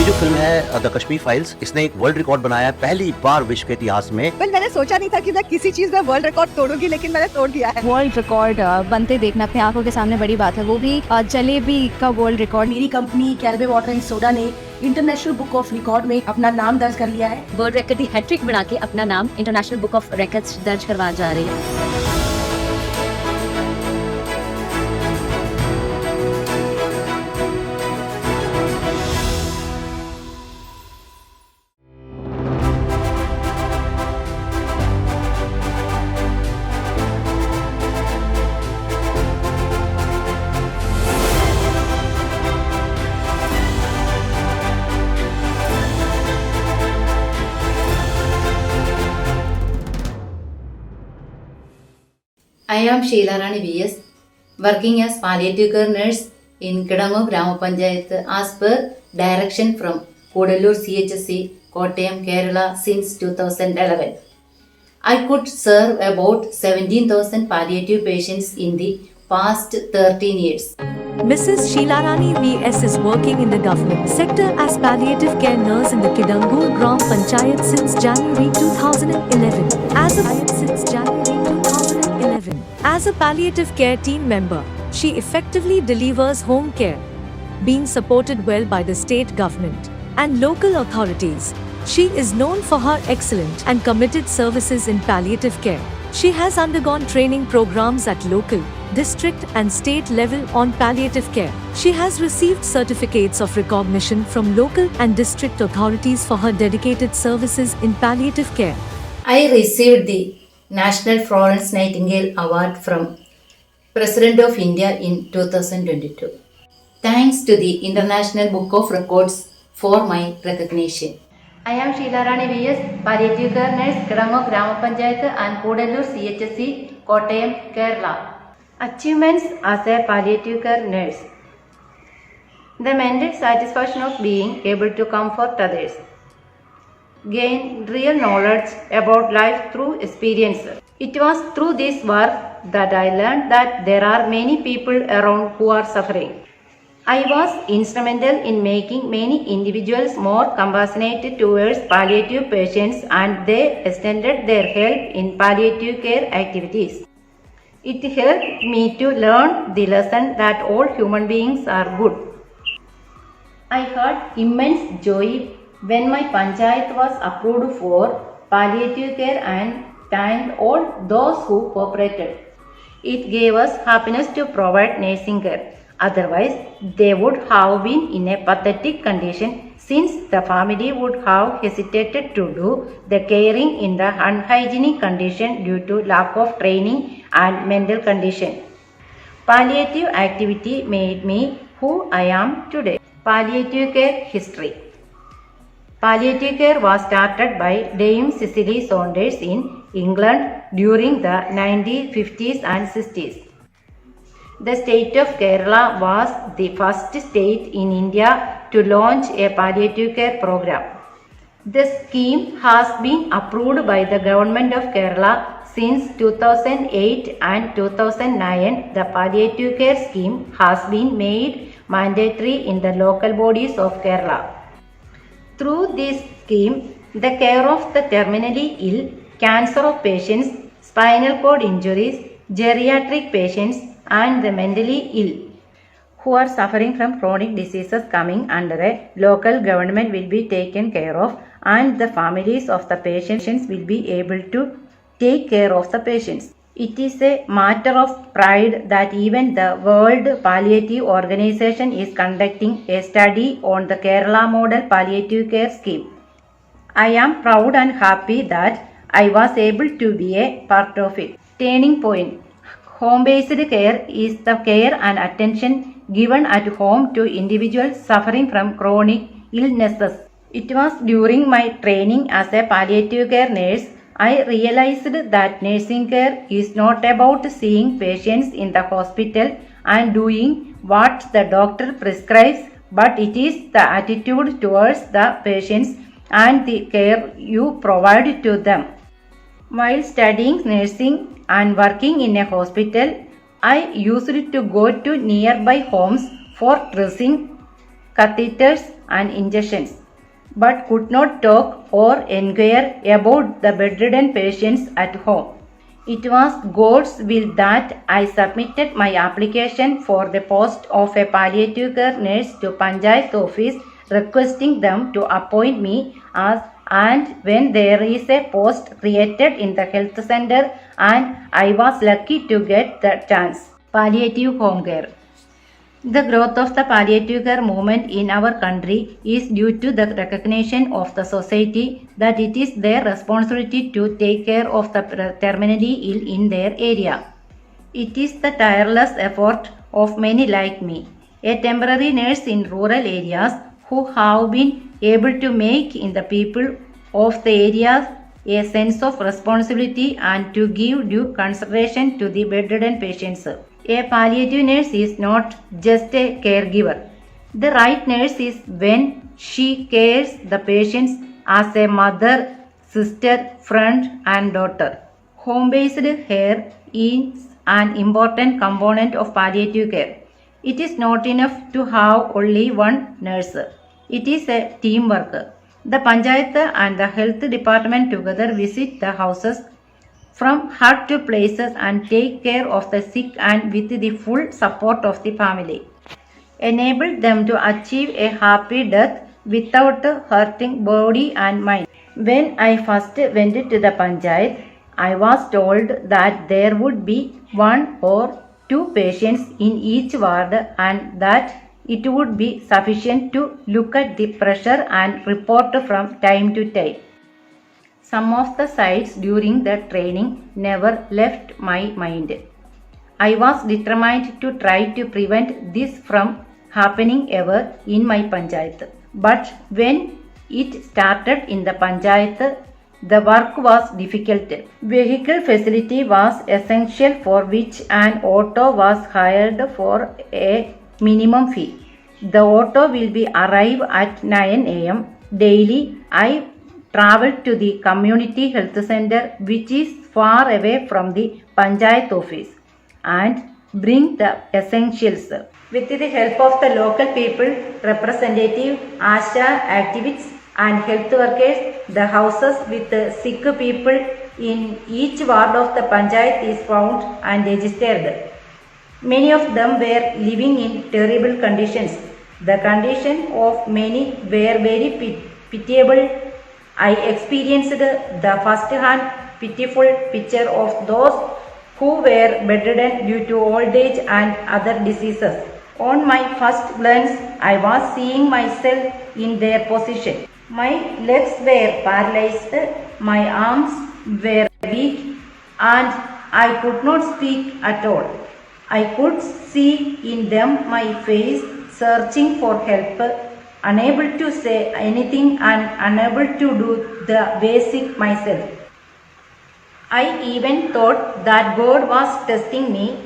जो फिल्म है the Kashmir files, इसने एक वर्ल्ड रिकॉर्ड बनाया पहली बार विश्व के इतिहास में। मैंने सोचा नहीं था कि मैं किसी चीज में वर्ल्ड रिकॉर्ड तोड़ूंगी, लेकिन मैंने तोड़ दिया है। वर्ल्ड रिकॉर्ड बनते देखना अपने आंखों के सामने बड़ी बात है, वो भी जलेबी का वर्ल्ड रिकॉर्ड। मेरी कंपनी कैरबे वाटर एंड सोडा ने इंटरनेशनल बुक ऑफ रिकॉर्ड में अपना नाम दर्ज कर लिया है। वर्ल्ड रिकॉर्ड की हैट्रिक बना के अपना नाम इंटरनेशनल बुक ऑफ रिकॉर्ड्स दर्ज करवा जा रही है। I am Sheila Rani V.S., working as palliative care nurse in Kidango Grama Panchayat as per direction from Kodallur CHSC, Kottayam, Kerala since 2011. I could serve about 17,000 palliative patients in the past 13 years. Mrs. Sheila Rani V.S. is working in the government sector as palliative care nurse in the Kidangur Gram Panchayat since January 2011. As a palliative care team member, she effectively delivers home care, being supported well by the state government and local authorities. She is known for her excellent and committed services in palliative care. She has undergone training programs at local, district and state level on palliative care. She has received certificates of recognition from local and district authorities for her dedicated services in palliative care. I received the National Florence Nightingale Award from President of India in 2022. Thanks to the International Book of Records for my recognition. I am Sheila Rani V.S., palliative care nurse, Kidango Grama Panchayat and Kodallur CHSC, Kottayam, Kerala. Achievements as a palliative care nurse. The mental satisfaction of being able to comfort others. Gain real knowledge about life through experience. It was through this work that I learned that there are many people around who are suffering. I was instrumental in making many individuals more compassionate towards palliative patients, and they extended their help in palliative care activities. It helped me to learn the lesson that all human beings are good. I had immense joy when my panchayat was approved for palliative care and thanked all those who cooperated. It gave us happiness to provide nursing care. Otherwise, they would have been in a pathetic condition, since the family would have hesitated to do the caring in the unhygienic condition due to lack of training and mental condition. Palliative activity made me who I am today. Palliative care history. Palliative care was started by Dame Cicely Saunders in England during the 1950s and 60s. The state of Kerala was the first state in India to launch a palliative care program. The scheme has been approved by the government of Kerala since 2008, and 2009 the palliative care scheme has been made mandatory in the local bodies of Kerala. Through this scheme, the care of the terminally ill, cancer of patients, spinal cord injuries, geriatric patients, and the mentally ill who are suffering from chronic diseases coming under a local government will be taken care of, and the families of the patients will be able to take care of the patients. It is a matter of pride that even the World Palliative Organization is conducting a study on the Kerala Model Palliative Care Scheme. I am proud and happy that I was able to be a part of it. Turning point. Home-based care is the care and attention given at home to individuals suffering from chronic illnesses. It was during my training as a palliative care nurse I realized that nursing care is not about seeing patients in the hospital and doing what the doctor prescribes, but it is the attitude towards the patients and the care you provide to them. While studying nursing and working in a hospital, I used to go to nearby homes for dressing, catheters, and injections, but could not talk or inquire about the bedridden patients at home. It was God's will that I submitted my application for the post of a palliative care nurse to Panchayat office, requesting them to appoint me as and when there is a post created in the health center, and I was lucky to get the chance. Palliative home care. The growth of the palliative care movement in our country is due to the recognition of the society that it is their responsibility to take care of the terminally ill in their area. It is the tireless effort of many like me, a temporary nurse in rural areas, who have been able to make in the people of the area a sense of responsibility and to give due consideration to the bedridden patients. A palliative nurse is not just a caregiver. The right nurse is when she cares the patients as a mother, sister, friend and daughter. Home-based care is an important component of palliative care. It is not enough to have only one nurse. It is a teamwork. The Panchayat and the health department together visit the houses from hut to places and take care of the sick and with the full support of the family. Enable them to achieve a happy death without hurting body and mind. When I first went to the Panchayat, I was told that there would be 1 or 2 patients in each ward and that it would be sufficient to look at the pressure and report from time to time. Some of the sights during the training never left my mind. I was determined to try to prevent this from happening ever in my Panchayat. But when it started in the Panchayat, the work was difficult. Vehicle facility was essential, for which an auto was hired for a minimum fee. The auto will be arrive at 9 a.m. daily. I traveled to the community health center, which is far away from the Panchayat office, and bring the essentials. With the help of the local people, representative, ASHA activists and health workers, the houses with the sick people in each ward of the Panchayat is found and registered. Many of them were living in terrible conditions. The condition of many were very pitiable. I experienced the first-hand pitiful picture of those who were bedridden due to old age and other diseases. On my first glance, I was seeing myself in their position. My legs were paralyzed, my arms were weak, and I could not speak at all. I could see in them my face searching for help, unable to say anything and unable to do the basic myself. I even thought that God was testing me.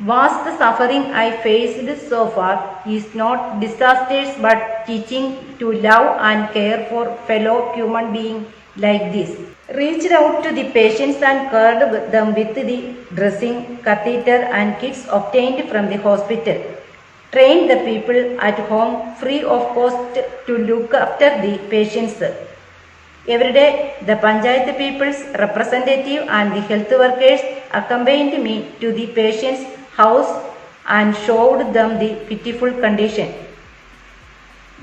Was the suffering I faced so far is not disasters but teaching to love and care for fellow human beings like this. Reached out to the patients and cared them with the dressing, catheter and kits obtained from the hospital. Trained the people at home free of cost to look after the patients. Every day, the Panchayat people's representative and the health workers accompanied me to the patient's house and showed them the pitiful condition.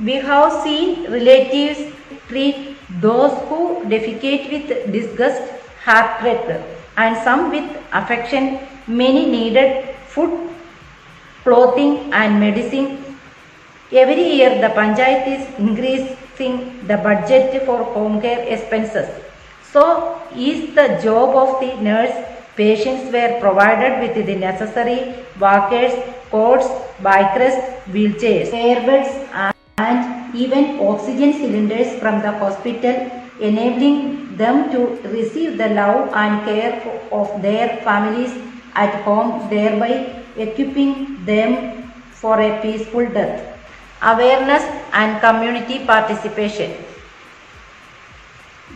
We have seen relatives treat those who defecate with disgust, heartbreak, and some with affection. Many needed food, clothing and medicine. Every year the Panchayat is increasing the budget for home care expenses. So is the job of the nurse. Patients were provided with the necessary walkers, cots, bike rest, wheelchairs, airbeds and even oxygen cylinders from the hospital, enabling them to receive the love and care of their families at home, thereby equipping them for a peaceful death. Awareness and community participation.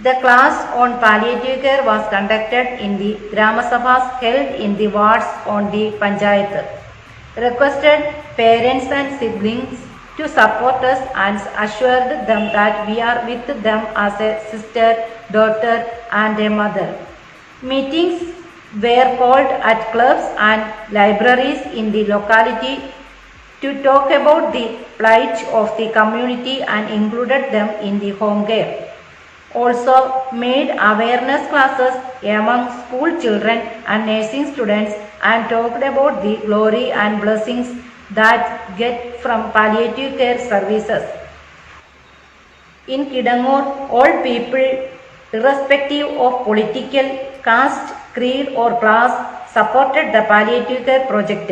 The class on palliative care was conducted in the Grama Sabhas held in the wards on the Panchayat. Requested parents and siblings to support us and assured them that we are with them as a sister, daughter and a mother. Meetings were called at clubs and libraries in the locality to talk about the plight of the community and included them in the home care. Also made awareness classes among school children and nursing students and talked about the glory and blessings that get from palliative care services. In Kidangur, all people, irrespective of political, caste, creed or class, supported the palliative care project.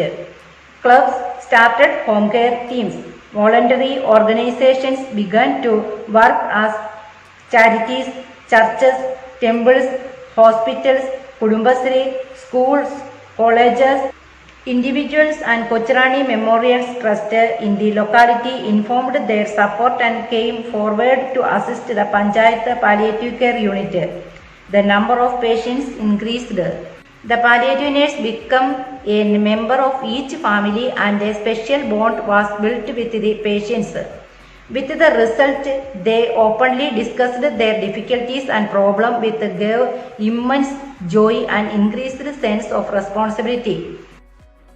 Clubs started home care teams. Voluntary organizations began to work as charities, churches, temples, hospitals, Kudumbasri, schools, colleges. Individuals and Kochirani Memorials Trust in the locality informed their support and came forward to assist the Panchayat Palliative Care Unit. The number of patients increased. The palliative nurse became a member of each family and a special bond was built with the patients. With the result, they openly discussed their difficulties and problems with gave immense joy and increased sense of responsibility.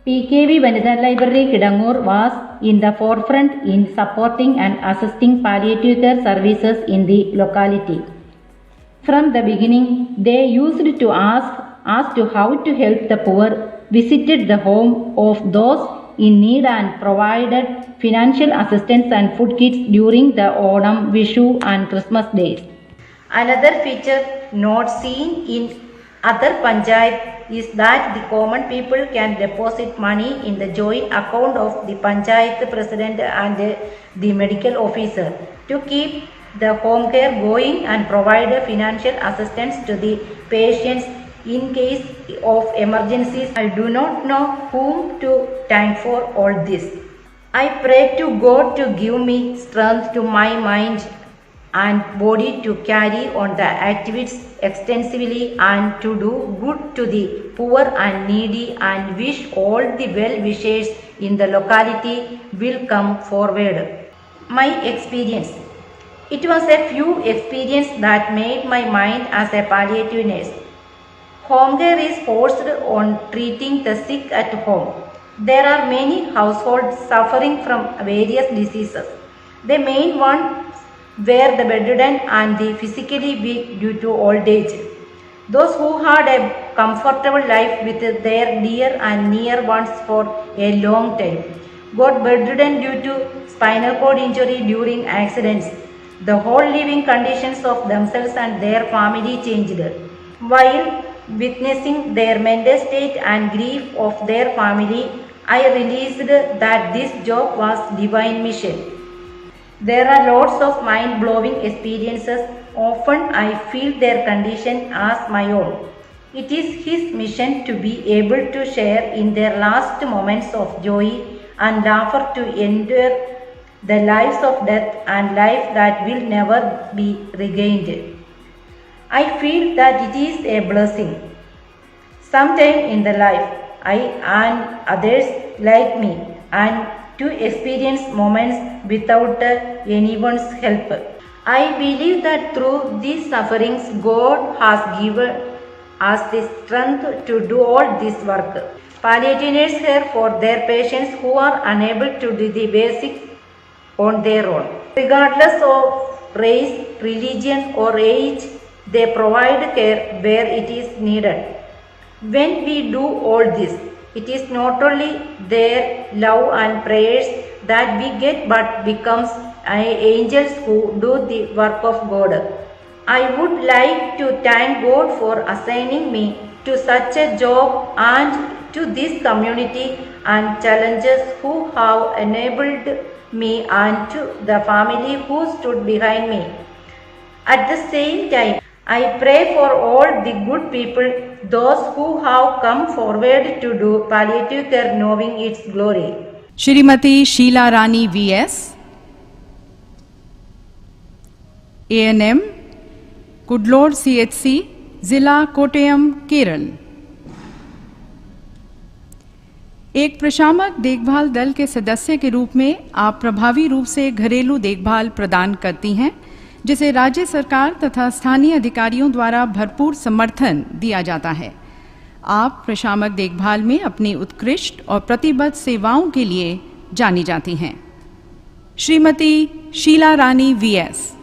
PKV Vanitha Library Kidangur was in the forefront in supporting and assisting palliative care services in the locality. From the beginning, they used to ask as to how to help the poor, visited the home of those in need and provided financial assistance and food kits during the Onam, Vishu and Christmas days. Another feature not seen in other panchayat is that the common people can deposit money in the joint account of the panchayat president and the medical officer to keep the home care going and provide financial assistance to the patients in case of emergencies. I do not know whom to thank for all this. I pray to God to give me strength to my mind and body to carry on the activities extensively and to do good to the poor and needy and wish all the well wishers in the locality will come forward. My experience. It was a few experiences that made my mind as a palliative nurse. Home care is forced on treating the sick at home. There are many households suffering from various diseases. The main one were the bedridden and the physically weak due to old age. Those who had a comfortable life with their dear and near ones for a long time got bedridden due to spinal cord injury during accidents. The whole living conditions of themselves and their family changed. While witnessing their mental state and grief of their family, I realized that this job was divine mission. There are lots of mind-blowing experiences. Often I feel their condition as my own. It is His mission to be able to share in their last moments of joy and laughter to endure the lives of death and life that will never be regained. I feel that it is a blessing. Sometime in the life, I and others like me and to experience moments without anyone's help. I believe that through these sufferings, God has given us the strength to do all this work. Palliative nurses care for their patients who are unable to do the basics on their own. Regardless of race, religion or age, they provide care where it is needed. When we do all this, it is not only their love and prayers that we get but becomes angels who do the work of God. I would like to thank God for assigning me to such a job and to this community and challenges who have enabled me and to the family who stood behind me. At the same time, I pray for all the good people, those who have come forward to do palliative care knowing its glory. Shrimati Sheila Rani V.S. A&M Kudlor CHC Zilla Kottayam Kerala. एक प्रशामक देखभाल दल के सदस्य के रूप में आप प्रभावी रूप से घरेलू देखभाल प्रदान करती हैं, जिसे राज्य सरकार तथा स्थानीय अधिकारियों द्वारा भरपूर समर्थन दिया जाता है। आप प्रशामक देखभाल में अपनी उत्कृष्ट और प्रतिबद्ध सेवाओं के लिए जानी जाती हैं। श्रीमती शीला रानी वीएस।